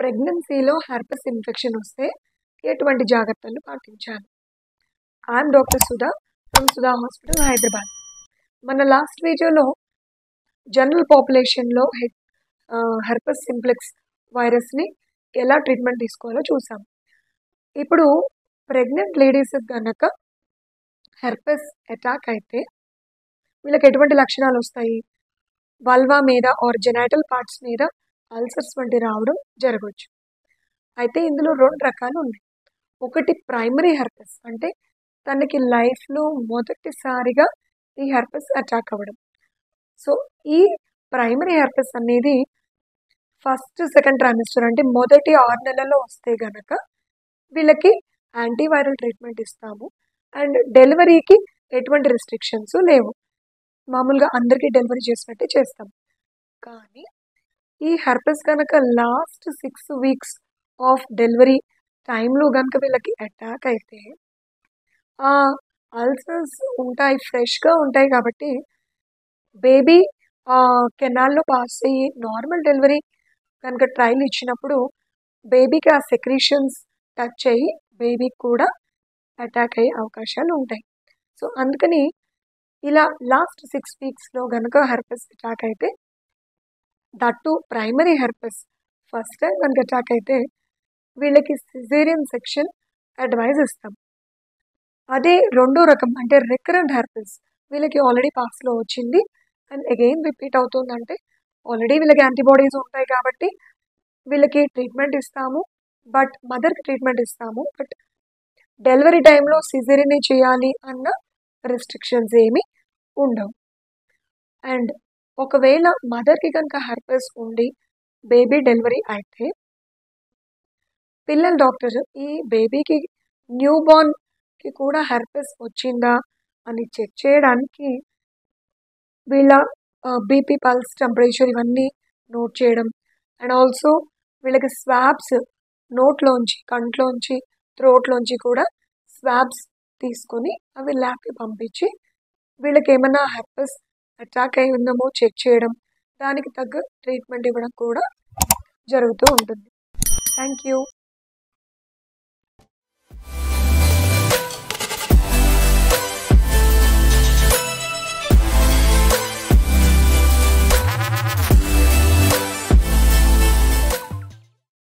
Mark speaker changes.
Speaker 1: ప్రెగ్నెన్సీలో herpes infection వస్తే ఎటువంటి జాగ్రత్తలు పాటించాలి? I'm doctor Sudha from Sudha hospital, Hyderabad. మన లాస్ట్ వీడియోలో జనరల్ పాపులేషన్లో హెర్పెస్ సింప్లెక్స్ వైరస్ని ఎలా ట్రీట్మెంట్ తీసుకోవాలో చూసాం. ఇప్పుడు ప్రెగ్నెంట్ లేడీస్ కనుక హెర్పెస్ అటాక్ అయితే వీళ్ళకి ఎటువంటి లక్షణాలు వస్తాయి? వల్వా మీద ఆర్ జెనైటల్ పార్ట్స్ మీద అల్సర్స్ వంటి రావడం జరగవచ్చు. అయితే ఇందులో 2 రకాలు ఉన్నాయి. ఒకటి ప్రైమరీ హెర్పెస్, అంటే తనకి లైఫ్లో మొదటిసారిగా ఈ హెర్పెస్ అటాక్ అవ్వడం. సో ఈ ప్రైమరీ హెర్పెస్ అనేది ఫస్ట్ సెకండ్ ట్రైమిస్టర్, అంటే మొదటి 6 నెలల్లో వస్తే గనక వీళ్ళకి యాంటీవైరల్ ట్రీట్మెంట్ ఇస్తాము. అండ్ డెలివరీకి ఎటువంటి రెస్ట్రిక్షన్స్ లేవు, మామూలుగా అందరికీ డెలివరీ చేసినట్టే చేస్తాం. కానీ ఈ హెర్పెస్ కనుక లాస్ట్ 6 వీక్స్ ఆఫ్ డెలివరీ టైంలో కనుక వీళ్ళకి అటాక్ అయితే ఆ అల్సర్స్ ఉంటాయి, ఫ్రెష్గా ఉంటాయి. కాబట్టి బేబీ కెనాల్లో పాస్ అయ్యి నార్మల్ డెలివరీ కనుక ట్రైల్ ఇచ్చినప్పుడు బేబీకి ఆ సెక్రీషన్స్ టచ్ అయ్యి బేబీకి కూడా అటాక్ అయ్యే అవకాశాలు ఉంటాయి. సో అందుకని ఇలా లాస్ట్ 6 వీక్స్లో కనుక హెర్పెస్ అటాక్ అయితే, that primary herpes first time కనుక అటాక్ అయితే వీళ్ళకి సిజేరియన్ సెక్షన్ అడ్వైజ్ ఇస్తాం. అదే రెండో రకం, అంటే రికరెంట్ హెర్పెస్, వీళ్ళకి ఆల్రెడీ పాస్లో వచ్చింది అండ్ అగైన్ రిపీట్ అవుతుందంటే ఆల్రెడీ వీళ్ళకి యాంటీబాడీస్ ఉంటాయి కాబట్టి వీళ్ళకి ట్రీట్మెంట్ ఇస్తాము. బట్ మదర్కి ట్రీట్మెంట్ ఇస్తాము, బట్ డెలివరీ టైంలో సిజేరియనే చేయాలి అన్న రెస్ట్రిక్షన్స్ ఏమీ ఉండవు. అండ్ ఒకవేళ మదర్కి కనుక హెర్పెస్ ఉండి బేబీ డెలివరీ అయితే పిల్లల డాక్టర్ ఈ బేబీకి న్యూ బార్న్కి కూడా హెర్పెస్ వచ్చిందా అని చెక్ చేయడానికి వీళ్ళ బీపీ, పల్స్, టెంపరేచర్ ఇవన్నీ నోట్ చేయడం, అండ్ ఆల్సో వీళ్ళకి స్వాబ్స్ నోట్లోంచి, కంట్లోంచి, థ్రోట్లోంచి కూడా స్వాబ్స్ తీసుకొని అవి ల్యాబ్కి పంపించి వీళ్ళకి ఏమైనా హెర్పెస్ అటాక్ అయి ఉందేమో చెక్ చేయడం, దానికి తగ్గ ట్రీట్మెంట్ ఇవ్వడం కూడా జరుగుతూ ఉంటుంది. Thank you.